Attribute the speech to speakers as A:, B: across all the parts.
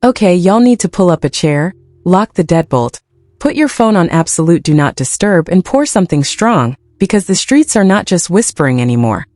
A: Okay, y'all need to pull up a chair, lock the deadbolt, put your phone on absolute do not disturb and pour something strong, because the streets are not just whispering anymore.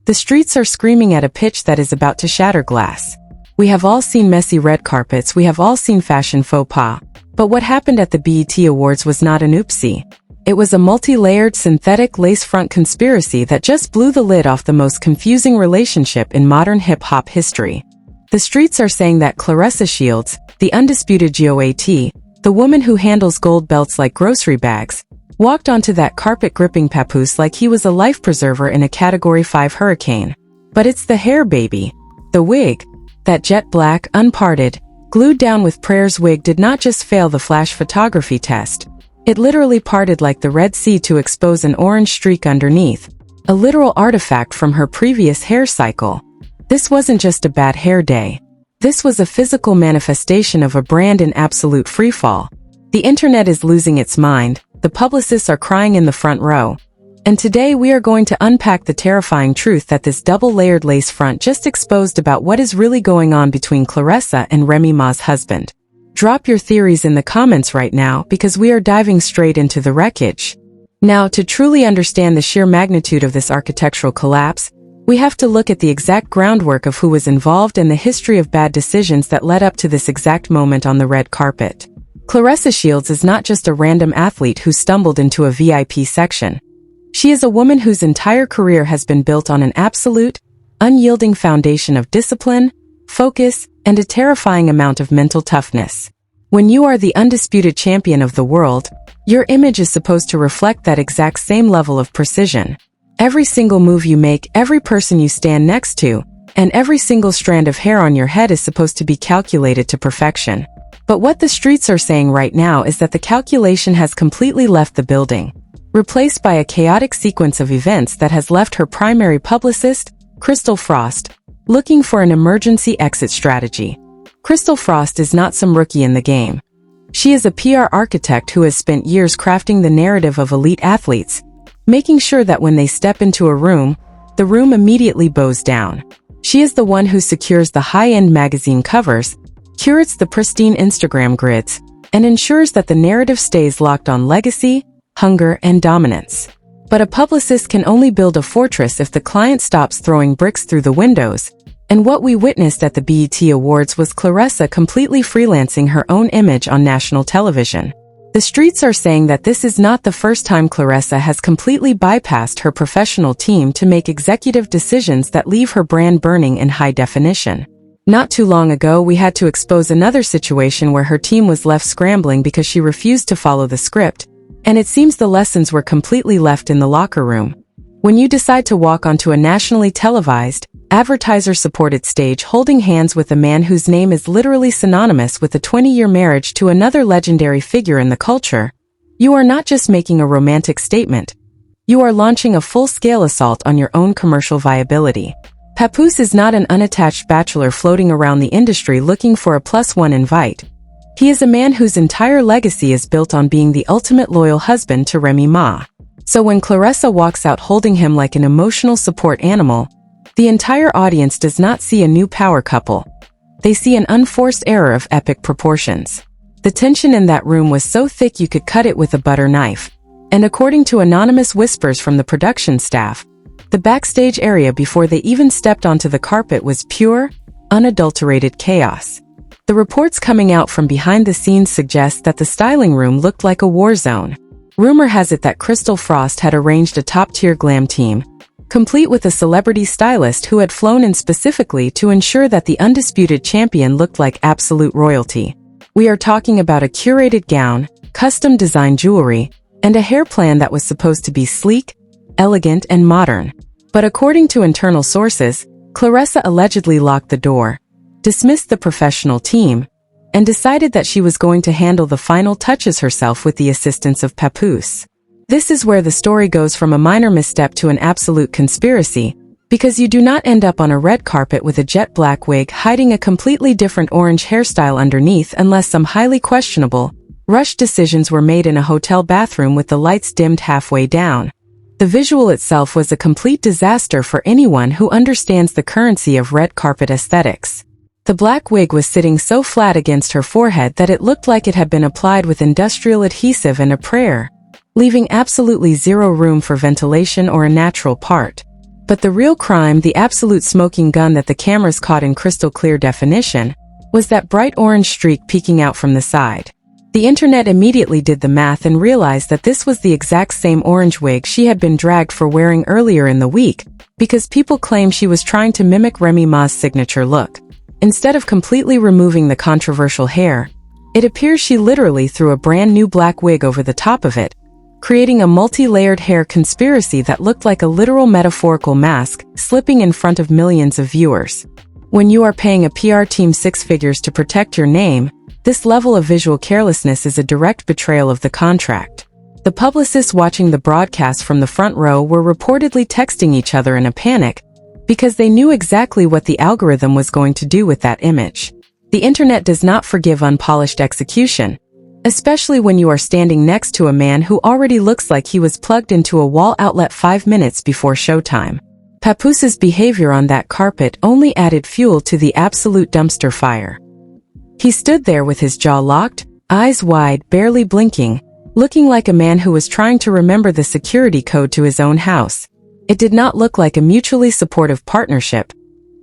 A: The streets are screaming at a pitch that is about to shatter glass. We have all seen messy red carpets, we have all seen fashion faux pas. But what happened at the BET Awards was not an oopsie. It was a multi-layered synthetic lace front conspiracy that just blew the lid off the most confusing relationship in modern hip-hop history. The streets are saying that Claressa Shields, the undisputed GOAT, the woman who handles gold belts like grocery bags, walked onto that carpet-gripping Papoose like he was a life preserver in a Category 5 hurricane. But it's the hair, baby. The wig. That jet black, unparted, glued down with prayers wig did not just fail the flash photography test. It literally parted like the Red Sea to expose an orange streak underneath, a literal artifact from her previous hair cycle. This wasn't just a bad hair day. This was a physical manifestation of a brand in absolute freefall. The internet is losing its mind, the publicists are crying in the front row. And today we are going to unpack the terrifying truth that this double-layered lace front just exposed about what is really going on between Claressa and Remy Ma's husband. Drop your theories in the comments right now because we are diving straight into the wreckage. Now, to truly understand the sheer magnitude of this architectural collapse, we have to look at the exact groundwork of who was involved and the history of bad decisions that led up to this exact moment on the red carpet. Claressa Shields is not just a random athlete who stumbled into a VIP section. She is a woman whose entire career has been built on an absolute, unyielding foundation of discipline, focus, and a terrifying amount of mental toughness. When you are the undisputed champion of the world, your image is supposed to reflect that exact same level of precision. Every single move you make, every person you stand next to, and every single strand of hair on your head is supposed to be calculated to perfection. But what the streets are saying right now is that the calculation has completely left the building, replaced by a chaotic sequence of events that has left her primary publicist, Crystal Frost, looking for an emergency exit strategy. Crystal Frost is not some rookie in the game. She is a PR architect who has spent years crafting the narrative of elite athletes, making sure that when they step into a room, the room immediately bows down. She is the one who secures the high-end magazine covers, curates the pristine Instagram grids, and ensures that the narrative stays locked on legacy, hunger, and dominance. But a publicist can only build a fortress if the client stops throwing bricks through the windows, and what we witnessed at the BET Awards was Claressa completely freelancing her own image on national television. The streets are saying that this is not the first time Claressa has completely bypassed her professional team to make executive decisions that leave her brand burning in high definition. Not too long ago, we had to expose another situation where her team was left scrambling because she refused to follow the script, and it seems the lessons were completely left in the locker room. When you decide to walk onto a nationally televised, advertiser-supported stage holding hands with a man whose name is literally synonymous with a 20-year marriage to another legendary figure in the culture, you are not just making a romantic statement. You are launching a full-scale assault on your own commercial viability. Papoose is not an unattached bachelor floating around the industry looking for a +1 invite. He is a man whose entire legacy is built on being the ultimate loyal husband to Remy Ma. So when Claressa walks out holding him like an emotional support animal, the entire audience does not see a new power couple. They see an unforced error of epic proportions. The tension in that room was so thick you could cut it with a butter knife. And according to anonymous whispers from the production staff, the backstage area before they even stepped onto the carpet was pure, unadulterated chaos. The reports coming out from behind the scenes suggest that the styling room looked like a war zone. Rumor has it that Crystal Frost had arranged a top-tier glam team, complete with a celebrity stylist who had flown in specifically to ensure that the undisputed champion looked like absolute royalty. We are talking about a curated gown, custom-designed jewelry, and a hair plan that was supposed to be sleek, elegant, and modern. But according to internal sources, Claressa allegedly locked the door, dismissed the professional team, and decided that she was going to handle the final touches herself with the assistance of Papoose. This is where the story goes from a minor misstep to an absolute conspiracy, because you do not end up on a red carpet with a jet black wig hiding a completely different orange hairstyle underneath unless some highly questionable, rushed decisions were made in a hotel bathroom with the lights dimmed halfway down. The visual itself was a complete disaster for anyone who understands the currency of red carpet aesthetics. The black wig was sitting so flat against her forehead that it looked like it had been applied with industrial adhesive and a prayer, leaving absolutely zero room for ventilation or a natural part. But the real crime, the absolute smoking gun that the cameras caught in crystal clear definition, was that bright orange streak peeking out from the side. The internet immediately did the math and realized that this was the exact same orange wig she had been dragged for wearing earlier in the week, because people claim she was trying to mimic Remy Ma's signature look. Instead of completely removing the controversial hair, it appears she literally threw a brand new black wig over the top of it, creating a multi-layered hair conspiracy that looked like a literal metaphorical mask slipping in front of millions of viewers. When you are paying a PR team six figures to protect your name, this level of visual carelessness is a direct betrayal of the contract. The publicists watching the broadcast from the front row were reportedly texting each other in a panic, because they knew exactly what the algorithm was going to do with that image. The internet does not forgive unpolished execution, especially when you are standing next to a man who already looks like he was plugged into a wall outlet 5 minutes before showtime. Papoose's behavior on that carpet only added fuel to the absolute dumpster fire. He stood there with his jaw locked, eyes wide, barely blinking, looking like a man who was trying to remember the security code to his own house. It did not look like a mutually supportive partnership.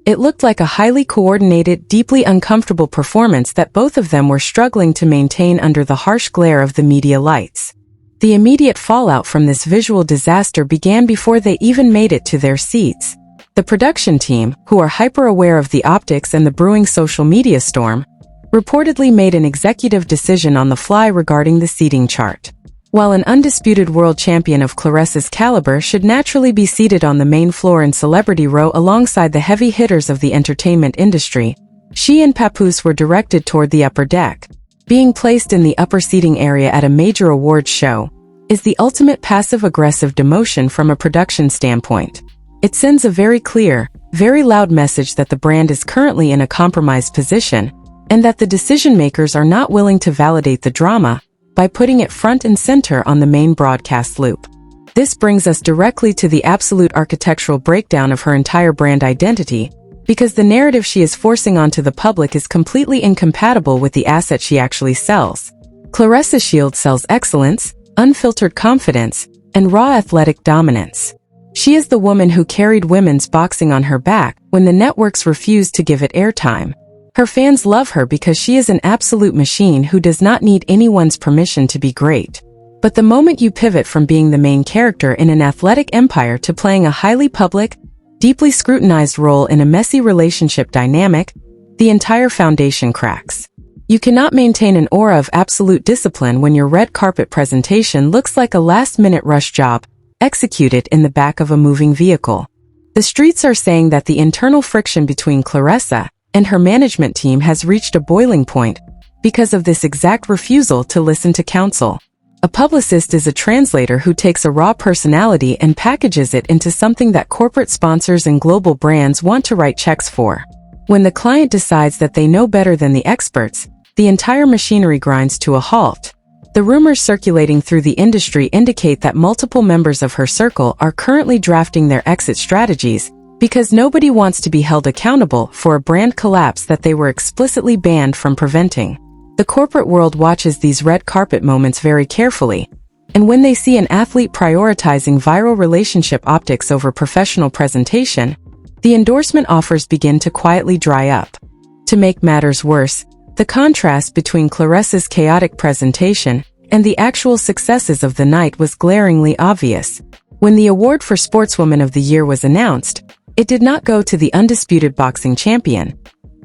A: It looked like a highly coordinated, deeply uncomfortable performance that both of them were struggling to maintain under the harsh glare of the media lights. The immediate fallout from this visual disaster began before they even made it to their seats. The production team, who are hyper-aware of the optics and the brewing social media storm, reportedly made an executive decision on the fly regarding the seating chart. While an undisputed world champion of Claressa's caliber should naturally be seated on the main floor in celebrity row alongside the heavy hitters of the entertainment industry, she and Papoose were directed toward the upper deck. Being placed in the upper seating area at a major awards show is the ultimate passive-aggressive demotion from a production standpoint. It sends a very clear, very loud message that the brand is currently in a compromised position, and that the decision-makers are not willing to validate the drama by putting it front and center on the main broadcast loop. This brings us directly to the absolute architectural breakdown of her entire brand identity, because the narrative she is forcing onto the public is completely incompatible with the asset she actually sells. Claressa Shield sells excellence, unfiltered confidence, and raw athletic dominance. She is the woman who carried women's boxing on her back when the networks refused to give it airtime. Her fans love her because she is an absolute machine who does not need anyone's permission to be great. But the moment you pivot from being the main character in an athletic empire to playing a highly public, deeply scrutinized role in a messy relationship dynamic, the entire foundation cracks. You cannot maintain an aura of absolute discipline when your red carpet presentation looks like a last-minute rush job, executed in the back of a moving vehicle. The streets are saying that the internal friction between Claressa and her management team has reached a boiling point because of this exact refusal to listen to counsel. A publicist is a translator who takes a raw personality and packages it into something that corporate sponsors and global brands want to write checks for. When the client decides that they know better than the experts, the entire machinery grinds to a halt. The rumors circulating through the industry indicate that multiple members of her circle are currently drafting their exit strategies, because nobody wants to be held accountable for a brand collapse that they were explicitly banned from preventing. The corporate world watches these red carpet moments very carefully, and when they see an athlete prioritizing viral relationship optics over professional presentation, the endorsement offers begin to quietly dry up. To make matters worse, the contrast between Claressa's chaotic presentation and the actual successes of the night was glaringly obvious. When the award for Sportswoman of the Year was announced, it did not go to the undisputed boxing champion.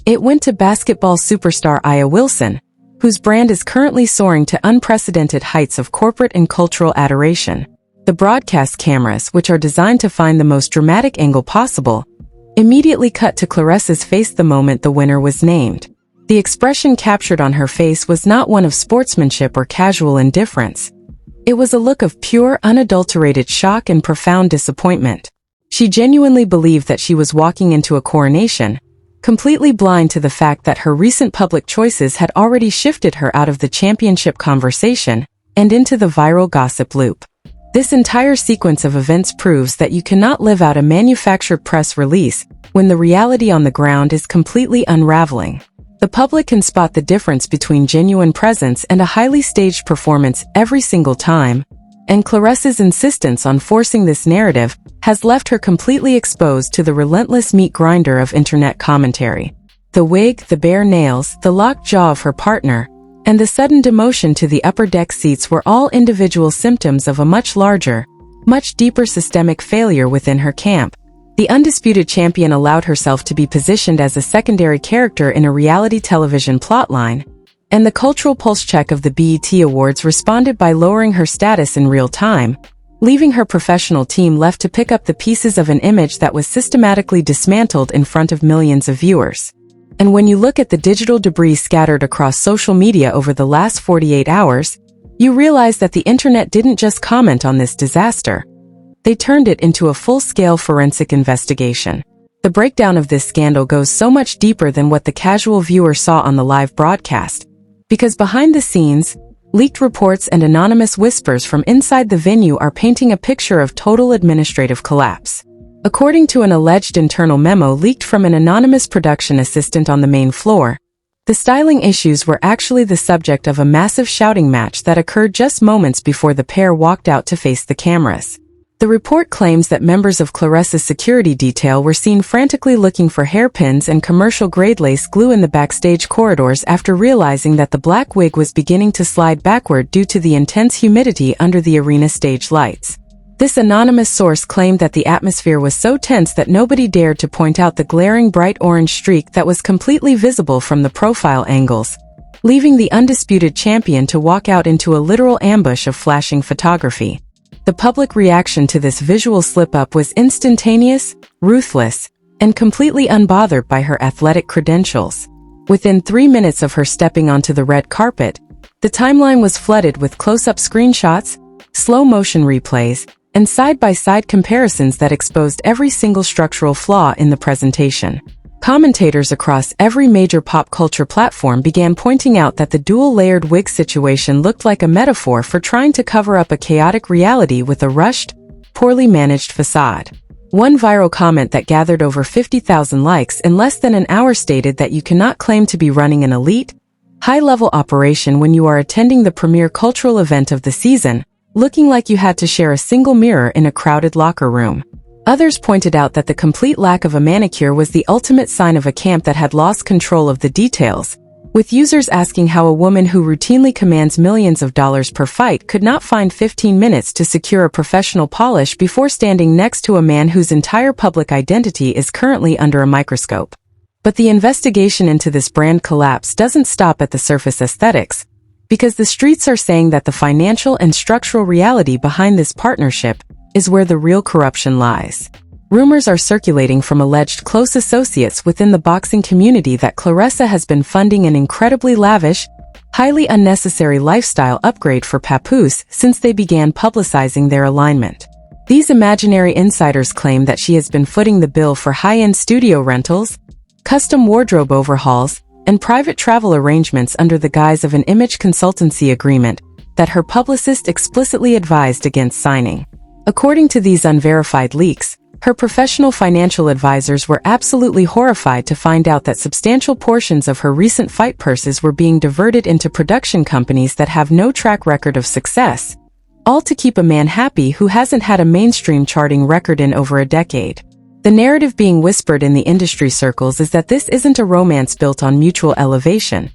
A: It went to basketball superstar Aya Wilson, whose brand is currently soaring to unprecedented heights of corporate and cultural adoration. The broadcast cameras, which are designed to find the most dramatic angle possible, immediately cut to Claressa's face the moment the winner was named. The expression captured on her face was not one of sportsmanship or casual indifference. It was a look of pure, unadulterated shock and profound disappointment. She genuinely believed that she was walking into a coronation, completely blind to the fact that her recent public choices had already shifted her out of the championship conversation and into the viral gossip loop. This entire sequence of events proves that you cannot live out a manufactured press release when the reality on the ground is completely unraveling. The public can spot the difference between genuine presence and a highly staged performance every single time, and Claressa's insistence on forcing this narrative has left her completely exposed to the relentless meat grinder of internet commentary. The wig, the bare nails, the locked jaw of her partner, and the sudden demotion to the upper deck seats were all individual symptoms of a much larger, much deeper systemic failure within her camp. The undisputed champion allowed herself to be positioned as a secondary character in a reality television plotline, and the cultural pulse check of the BET Awards responded by lowering her status in real time, leaving her professional team left to pick up the pieces of an image that was systematically dismantled in front of millions of viewers. And when you look at the digital debris scattered across social media over the last 48 hours, you realize that the internet didn't just comment on this disaster. They turned it into a full-scale forensic investigation. The breakdown of this scandal goes so much deeper than what the casual viewer saw on the live broadcast, because behind the scenes, leaked reports and anonymous whispers from inside the venue are painting a picture of total administrative collapse. According to an alleged internal memo leaked from an anonymous production assistant on the main floor, the styling issues were actually the subject of a massive shouting match that occurred just moments before the pair walked out to face the cameras. The report claims that members of Claressa's security detail were seen frantically looking for hairpins and commercial-grade lace glue in the backstage corridors after realizing that the black wig was beginning to slide backward due to the intense humidity under the arena stage lights. This anonymous source claimed that the atmosphere was so tense that nobody dared to point out the glaring bright orange streak that was completely visible from the profile angles, leaving the undisputed champion to walk out into a literal ambush of flashing photography. The public reaction to this visual slip-up was instantaneous, ruthless, and completely unbothered by her athletic credentials. Within 3 minutes of her stepping onto the red carpet, the timeline was flooded with close-up screenshots, slow-motion replays, and side-by-side comparisons that exposed every single structural flaw in the presentation. Commentators across every major pop culture platform began pointing out that the dual-layered wig situation looked like a metaphor for trying to cover up a chaotic reality with a rushed, poorly managed facade. One viral comment that gathered over 50,000 likes in less than an hour stated that you cannot claim to be running an elite, high-level operation when you are attending the premier cultural event of the season, looking like you had to share a single mirror in a crowded locker room. Others pointed out that the complete lack of a manicure was the ultimate sign of a camp that had lost control of the details, with users asking how a woman who routinely commands millions of dollars per fight could not find 15 minutes to secure a professional polish before standing next to a man whose entire public identity is currently under a microscope. But the investigation into this brand collapse doesn't stop at the surface aesthetics, because the streets are saying that the financial and structural reality behind this partnership is where the real corruption lies. Rumors are circulating from alleged close associates within the boxing community that Claressa has been funding an incredibly lavish, highly unnecessary lifestyle upgrade for Papoose since they began publicizing their alignment. These imaginary insiders claim that she has been footing the bill for high-end studio rentals, custom wardrobe overhauls, and private travel arrangements under the guise of an image consultancy agreement that her publicist explicitly advised against signing. According to these unverified leaks, her professional financial advisors were absolutely horrified to find out that substantial portions of her recent fight purses were being diverted into production companies that have no track record of success, all to keep a man happy who hasn't had a mainstream charting record in over a decade. The narrative being whispered in the industry circles is that this isn't a romance built on mutual elevation.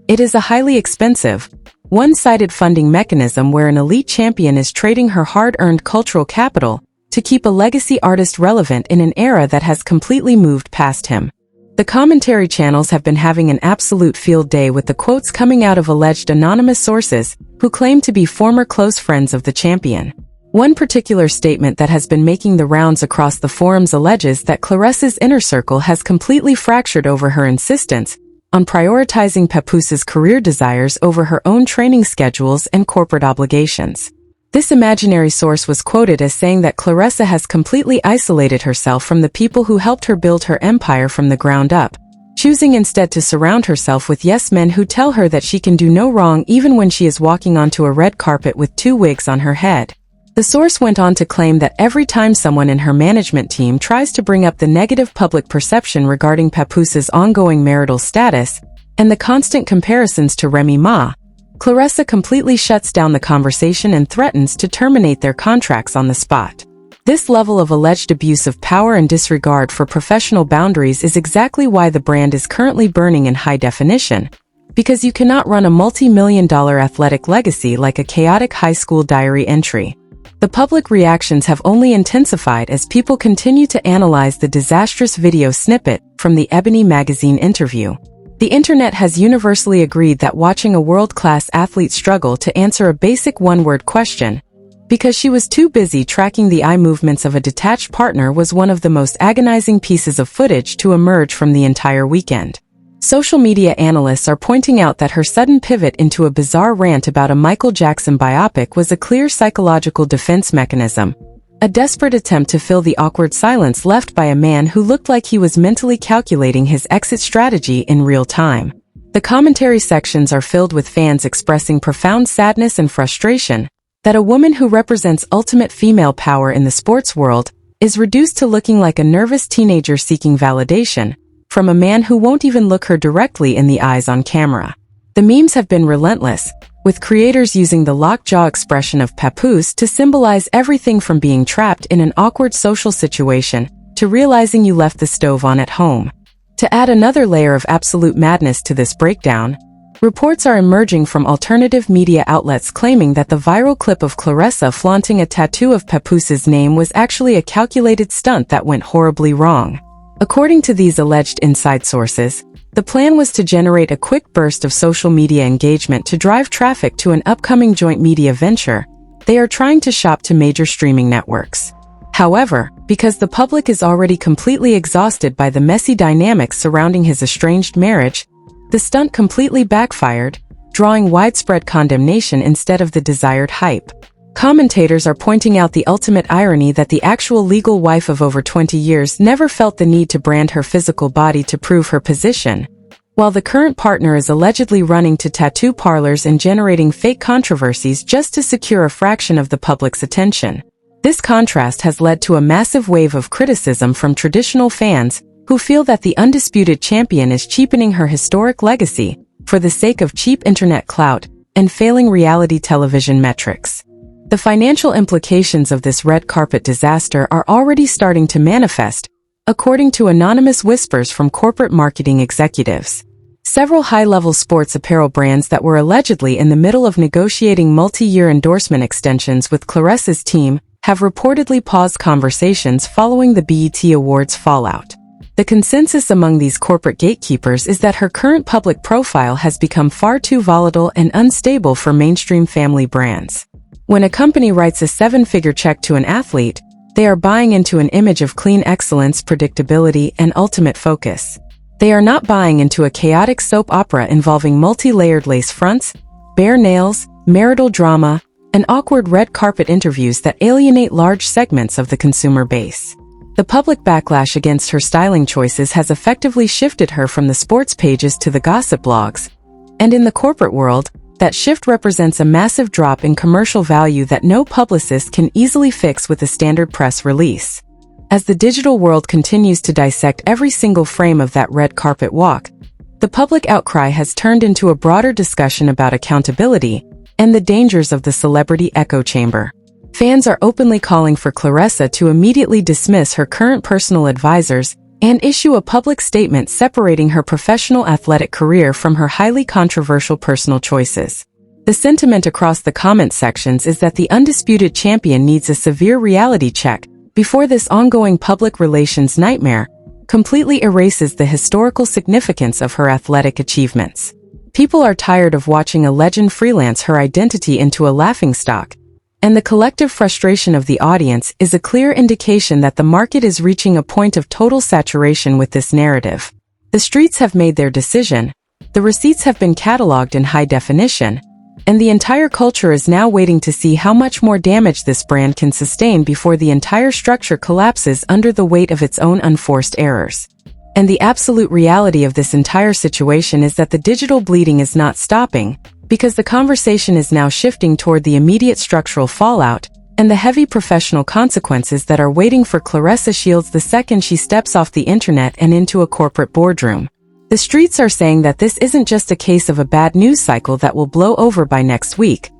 A: It is a highly expensive, one-sided funding mechanism where an elite champion is trading her hard-earned cultural capital to keep a legacy artist relevant in an era that has completely moved past him. The commentary channels have been having an absolute field day with the quotes coming out of alleged anonymous sources who claim to be former close friends of the champion. One particular statement that has been making the rounds across the forums alleges that Claressa's inner circle has completely fractured over her insistence on prioritizing Papoose's career desires over her own training schedules and corporate obligations. This imaginary source was quoted as saying that Claressa has completely isolated herself from the people who helped her build her empire from the ground up, choosing instead to surround herself with yes-men who tell her that she can do no wrong even when she is walking onto a red carpet with 2 wigs on her head. The source went on to claim that every time someone in her management team tries to bring up the negative public perception regarding Papoose's ongoing marital status and the constant comparisons to Remy Ma, Claressa completely shuts down the conversation and threatens to terminate their contracts on the spot. This level of alleged abuse of power and disregard for professional boundaries is exactly why the brand is currently burning in high definition, because you cannot run a multi-million-dollar athletic legacy like a chaotic high school diary entry. The public reactions have only intensified as people continue to analyze the disastrous video snippet from the Ebony magazine interview. The internet has universally agreed that watching a world-class athlete struggle to answer a basic one-word question, because she was too busy tracking the eye movements of a detached partner, was one of the most agonizing pieces of footage to emerge from the entire weekend. Social media analysts are pointing out that her sudden pivot into a bizarre rant about a Michael Jackson biopic was a clear psychological defense mechanism, a desperate attempt to fill the awkward silence left by a man who looked like he was mentally calculating his exit strategy in real time. The commentary sections are filled with fans expressing profound sadness and frustration that a woman who represents ultimate female power in the sports world is reduced to looking like a nervous teenager seeking validation from a man who won't even look her directly in the eyes on camera. The memes have been relentless, with creators using the lockjaw expression of Papoose to symbolize everything from being trapped in an awkward social situation to realizing you left the stove on at home. To add another layer of absolute madness to this breakdown, reports are emerging from alternative media outlets claiming that the viral clip of Claressa flaunting a tattoo of Papoose's name was actually a calculated stunt that went horribly wrong. According to these alleged inside sources, the plan was to generate a quick burst of social media engagement to drive traffic to an upcoming joint media venture they are trying to shop to major streaming networks. However, because the public is already completely exhausted by the messy dynamics surrounding his estranged marriage, the stunt completely backfired, drawing widespread condemnation instead of the desired hype. Commentators are pointing out the ultimate irony that the actual legal wife of over 20 years never felt the need to brand her physical body to prove her position, while the current partner is allegedly running to tattoo parlors and generating fake controversies just to secure a fraction of the public's attention. This contrast has led to a massive wave of criticism from traditional fans who feel that the undisputed champion is cheapening her historic legacy for the sake of cheap internet clout and failing reality television metrics. The financial implications of this red carpet disaster are already starting to manifest, according to anonymous whispers from corporate marketing executives. Several high-level sports apparel brands that were allegedly in the middle of negotiating multi-year endorsement extensions with Claressa's team have reportedly paused conversations following the BET Awards fallout. The consensus among these corporate gatekeepers is that her current public profile has become far too volatile and unstable for mainstream family brands. When a company writes a seven-figure check to an athlete, they are buying into an image of clean excellence, predictability, and ultimate focus. They are not buying into a chaotic soap opera involving multi-layered lace fronts, bare nails, marital drama, and awkward red carpet interviews that alienate large segments of the consumer base. The public backlash against her styling choices has effectively shifted her from the sports pages to the gossip blogs, and in the corporate world, that shift represents a massive drop in commercial value that no publicist can easily fix with a standard press release. As the digital world continues to dissect every single frame of that red carpet walk, the public outcry has turned into a broader discussion about accountability and the dangers of the celebrity echo chamber. Fans are openly calling for Claressa to immediately dismiss her current personal advisors and issue a public statement separating her professional athletic career from her highly controversial personal choices. The sentiment across the comment sections is that the undisputed champion needs a severe reality check before this ongoing public relations nightmare completely erases the historical significance of her athletic achievements. People are tired of watching a legend freelance her identity into a laughingstock, and the collective frustration of the audience is a clear indication that the market is reaching a point of total saturation with this narrative. The streets have made their decision, the receipts have been cataloged in high definition, and the entire culture is now waiting to see how much more damage this brand can sustain before the entire structure collapses under the weight of its own unforced errors. And the absolute reality of this entire situation is that the digital bleeding is not stopping, because the conversation is now shifting toward the immediate structural fallout and the heavy professional consequences that are waiting for Claressa Shields the second she steps off the internet and into a corporate boardroom. The streets are saying that this isn't just a case of a bad news cycle that will blow over by next week.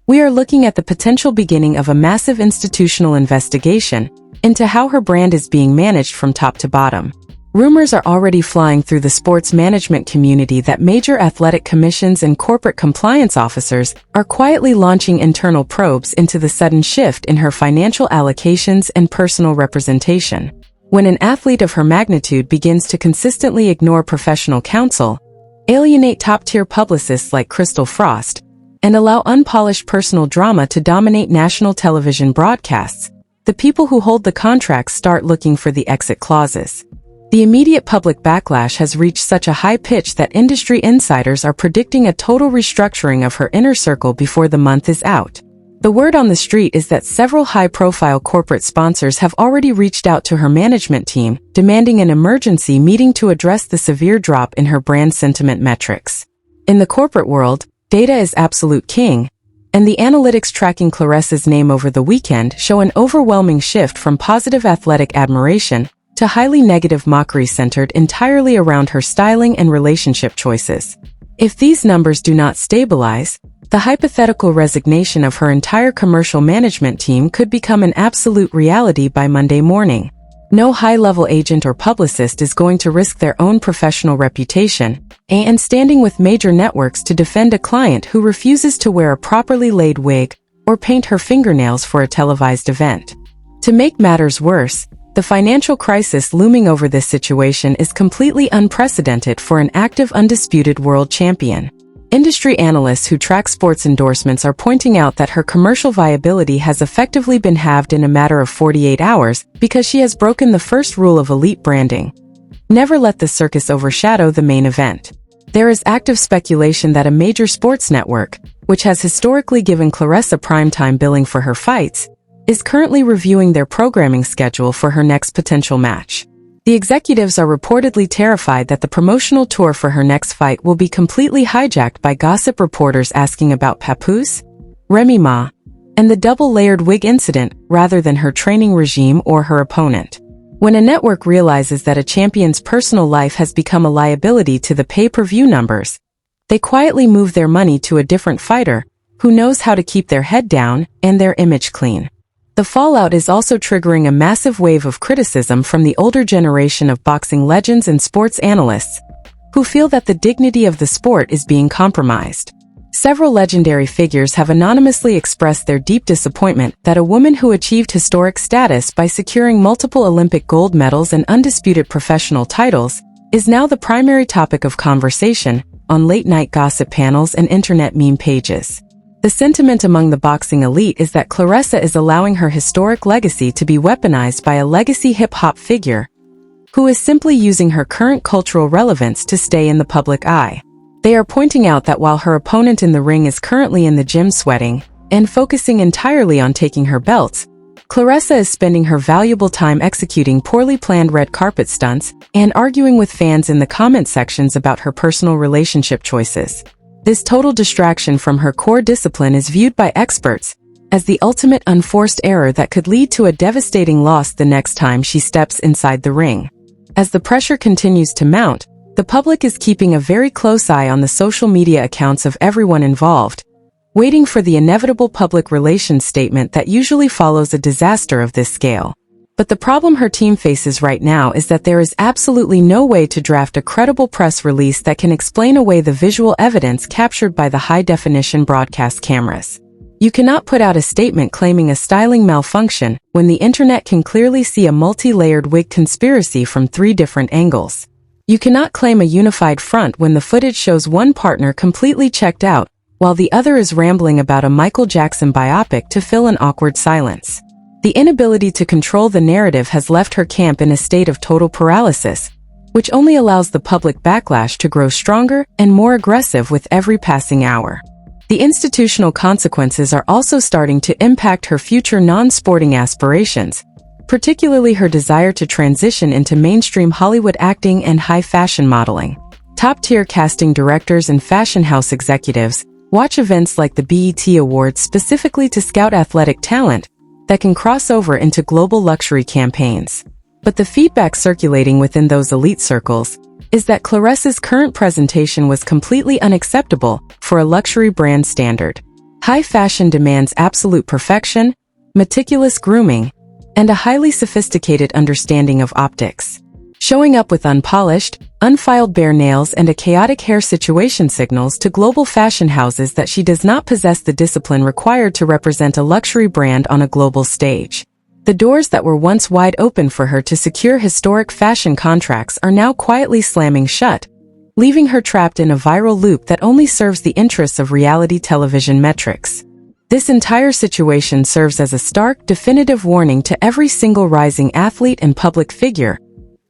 A: We are looking at the potential beginning of a massive institutional investigation into how her brand is being managed from top to bottom. Rumors are already flying through the sports management community that major athletic commissions and corporate compliance officers are quietly launching internal probes into the sudden shift in her financial allocations and personal representation. When an athlete of her magnitude begins to consistently ignore professional counsel, alienate top-tier publicists like Crystal Frost, and allow unpolished personal drama to dominate national television broadcasts, the people who hold the contracts start looking for the exit clauses. The immediate public backlash has reached such a high pitch that industry insiders are predicting a total restructuring of her inner circle before the month is out. The word on the street is that several high-profile corporate sponsors have already reached out to her management team, demanding an emergency meeting to address the severe drop in her brand sentiment metrics. In the corporate world, data is absolute king, and the analytics tracking Claressa's name over the weekend show an overwhelming shift from positive athletic admiration to highly negative mockery centered entirely around her styling and relationship choices. If these numbers do not stabilize, the hypothetical resignation of her entire commercial management team could become an absolute reality by Monday morning. No high-level agent or publicist is going to risk their own professional reputation and standing with major networks to defend a client who refuses to wear a properly laid wig or paint her fingernails for a televised event. To make matters worse, the financial crisis looming over this situation is completely unprecedented for an active, undisputed world champion. Industry analysts who track sports endorsements are pointing out that her commercial viability has effectively been halved in a matter of 48 hours because she has broken the first rule of elite branding. Never let the circus overshadow the main event. There is active speculation that a major sports network, which has historically given Claressa primetime billing for her fights, is currently reviewing their programming schedule for her next potential match. The executives are reportedly terrified that the promotional tour for her next fight will be completely hijacked by gossip reporters asking about Papoose, Remy and the double-layered wig incident rather than her training regime or her opponent. When a network realizes that a champion's personal life has become a liability to the pay-per-view numbers, they quietly move their money to a different fighter who knows how to keep their head down and their image clean. The fallout is also triggering a massive wave of criticism from the older generation of boxing legends and sports analysts, who feel that the dignity of the sport is being compromised. Several legendary figures have anonymously expressed their deep disappointment that a woman who achieved historic status by securing multiple Olympic gold medals and undisputed professional titles is now the primary topic of conversation on late-night gossip panels and internet meme pages. The sentiment among the boxing elite is that Claressa is allowing her historic legacy to be weaponized by a legacy hip-hop figure who is simply using her current cultural relevance to stay in the public eye. They are pointing out that while her opponent in the ring is currently in the gym sweating and focusing entirely on taking her belts, Claressa is spending her valuable time executing poorly planned red carpet stunts and arguing with fans in the comment sections about her personal relationship choices. This total distraction from her core discipline is viewed by experts as the ultimate unforced error that could lead to a devastating loss the next time she steps inside the ring. As the pressure continues to mount, the public is keeping a very close eye on the social media accounts of everyone involved, waiting for the inevitable public relations statement that usually follows a disaster of this scale. But the problem her team faces right now is that there is absolutely no way to draft a credible press release that can explain away the visual evidence captured by the high-definition broadcast cameras. You cannot put out a statement claiming a styling malfunction when the internet can clearly see a multi-layered wig conspiracy from 3 different angles. You cannot claim a unified front when the footage shows one partner completely checked out, while the other is rambling about a Michael Jackson biopic to fill an awkward silence. The inability to control the narrative has left her camp in a state of total paralysis, which only allows the public backlash to grow stronger and more aggressive with every passing hour. The institutional consequences are also starting to impact her future non-sporting aspirations, particularly her desire to transition into mainstream Hollywood acting and high-fashion modeling. Top-tier casting directors and fashion house executives watch events like the BET Awards specifically to scout athletic talent, that can cross over into global luxury campaigns. But the feedback circulating within those elite circles is that Claressa's current presentation was completely unacceptable for a luxury brand standard. High fashion demands absolute perfection, meticulous grooming, and a highly sophisticated understanding of optics. Showing up with unpolished, unfiled bare nails and a chaotic hair situation signals to global fashion houses that she does not possess the discipline required to represent a luxury brand on a global stage. The doors that were once wide open for her to secure historic fashion contracts are now quietly slamming shut, leaving her trapped in a viral loop that only serves the interests of reality television metrics. This entire situation serves as a stark, definitive warning to every single rising athlete and public figure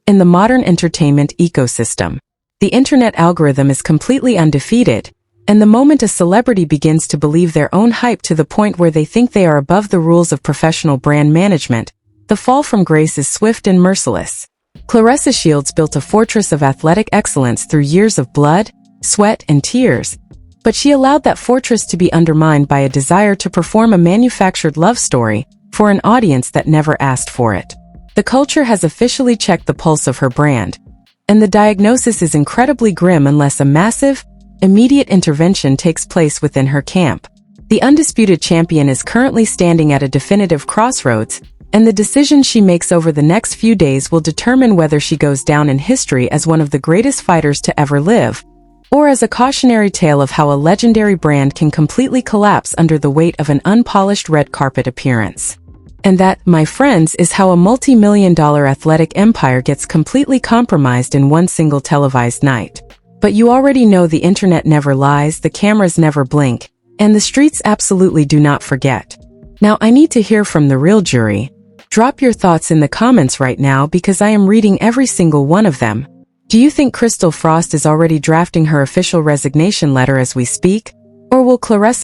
A: in the modern entertainment ecosystem. The internet algorithm is completely undefeated, and the moment a celebrity begins to believe their own hype to the point where they think they are above the rules of professional brand management, the fall from grace is swift and merciless. Claressa Shields built a fortress of athletic excellence through years of blood, sweat, and tears, but she allowed that fortress to be undermined by a desire to perform a manufactured love story for an audience that never asked for it. The culture has officially checked the pulse of her brand, and the diagnosis is incredibly grim unless a massive, immediate intervention takes place within her camp. The undisputed champion is currently standing at a definitive crossroads, and the decision she makes over the next few days will determine whether she goes down in history as one of the greatest fighters to ever live, or as a cautionary tale of how a legendary brand can completely collapse under the weight of an unpolished red carpet appearance. And that, my friends, is how a multi-million-dollar athletic empire gets completely compromised in one single televised night. But you already know the internet never lies, the cameras never blink, and the streets absolutely do not forget. Now I need to hear from the real jury. Drop your thoughts in the comments right now because I am reading every single one of them. Do you think Crystal Frost is already drafting her official resignation letter as we speak? Or will Claressa